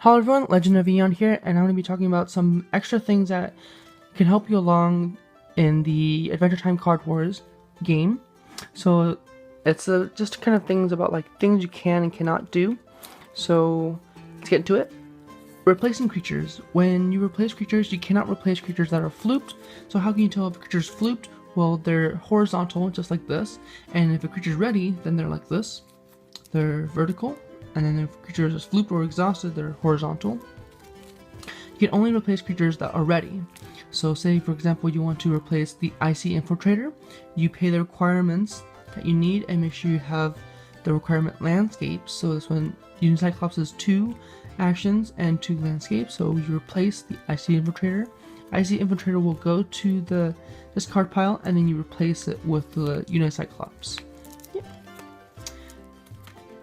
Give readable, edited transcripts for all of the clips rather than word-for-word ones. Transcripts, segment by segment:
Hello everyone, Legend of Eon here, and I'm going to be talking about some extra things that can help you along in the Adventure Time Card Wars game. So it's just kind of things about like things you can and cannot do. So let's get into it. Replacing creatures. When you replace creatures, you cannot replace creatures that are flooped. So how can you tell if a creature is flooped? Well, they're horizontal, just like this, and if a creature is ready, then they're like this. They're vertical. And then if creatures are flooped or exhausted, they're horizontal. You can only replace creatures that are ready. So say, for example, you want to replace the Icy Infiltrator. You pay the requirements that you need and make sure you have the requirement landscapes. So this one, Unicyclops is 2 actions and 2 landscapes. So you replace the Icy Infiltrator. Icy Infiltrator will go to this card pile, and then you replace it with the Unicyclops.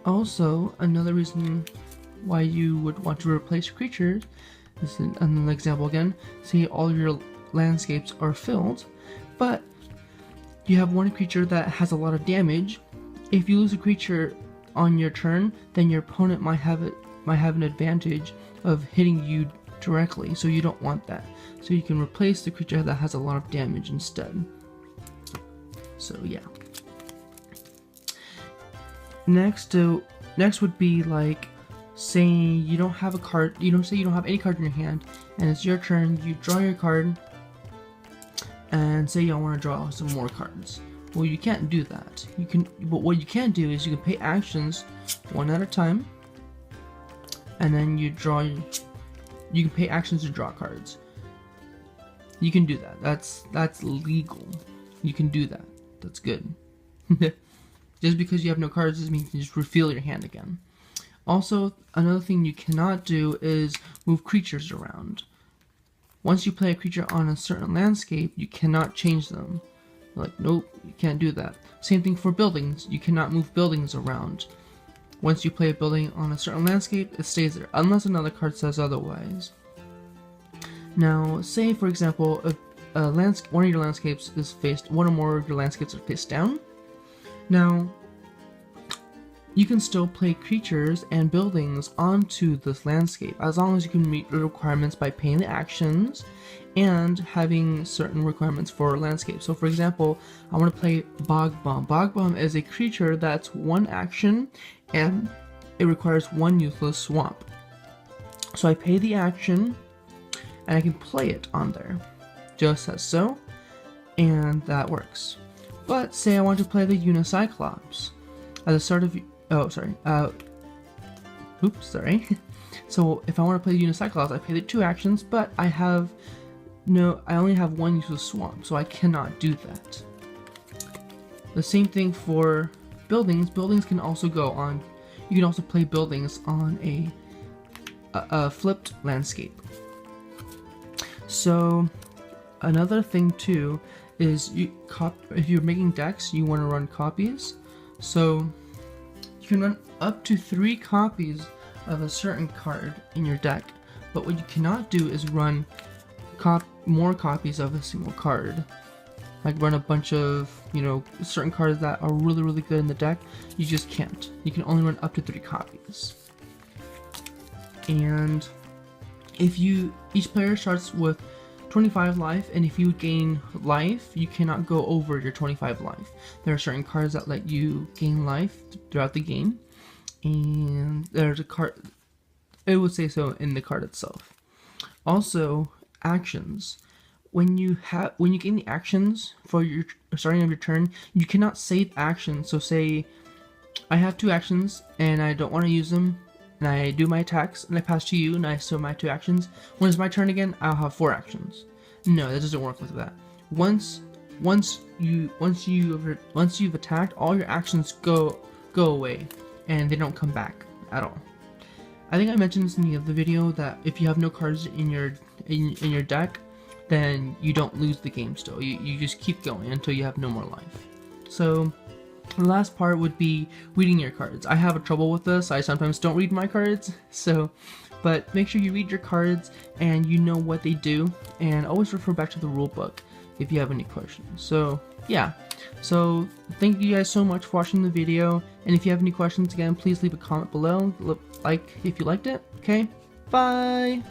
Also, another reason why you would want to replace creatures is an example again. Say all your landscapes are filled, but you have one creature that has a lot of damage. If you lose a creature on your turn, then your opponent might have an advantage of hitting you directly, so you don't want that. So you can replace the creature that has a lot of damage instead. So yeah. Next would be like saying you don't have a card, say you don't have any card in your hand, and it's your turn, you draw your card, and say you want to draw some more cards. Well, you can't do that. But what you can do is you can pay actions one at a time, and then you can pay actions to draw cards. You can do that. That's legal. You can do that. That's good. Just because you have no cards doesn't mean you can just refill your hand again. Also, another thing you cannot do is move creatures around. Once you play a creature on a certain landscape, you cannot change them. Like, nope, you can't do that. Same thing for buildings. You cannot move buildings around. Once you play a building on a certain landscape, it stays there, unless another card says otherwise. Now, say for example, one of your landscapes is one or more of your landscapes are face down. Now, you can still play creatures and buildings onto this landscape as long as you can meet the requirements by paying the actions and having certain requirements for landscape. So for example, I want to play Bog Bomb. Bog Bomb is a creature that's 1 action and it requires 1 useless swamp. So I pay the action and I can play it on there, just as so, and that works. But say I want to play the Unicyclops at the start of So if I want to play the Unicyclops, I pay the 2 actions, but I only have 1 useless swamp, so I cannot do that. The same thing for buildings. Buildings can also go on. You can also play buildings on a flipped landscape. So another thing too is if you're making decks, you want to run copies. So you can run up to 3 copies of a certain card in your deck, but what you cannot do is run more copies of a single card. Like run a bunch of, certain cards that are really, really good in the deck. You just can't. You can only run up to 3 copies. And each player starts with 25 life, and if you gain life, you cannot go over your 25 life. There are certain cards that let you gain life throughout the game, and there's a card, it would say so in the card itself. Also, actions. When you gain the actions for your starting of your turn, you cannot save actions. So say I have 2 actions and I don't want to use them, and I do my attacks, and I pass to you, and I still have my 2 actions. When it's my turn again, I'll have 4 actions. No, that doesn't work like that. Once you've attacked, all your actions go away, and they don't come back at all. I think I mentioned this in the other video that if you have no cards in your deck, then you don't lose the game still. You just keep going until you have no more life. So the last part would be reading your cards. I have trouble with this. I sometimes don't read my cards, but make sure you read your cards and you know what they do, and always refer back to the rule book if you have any questions. So yeah, so thank you guys so much for watching the video, and if you have any questions, again, please leave a comment below, like if you liked it, okay? Bye!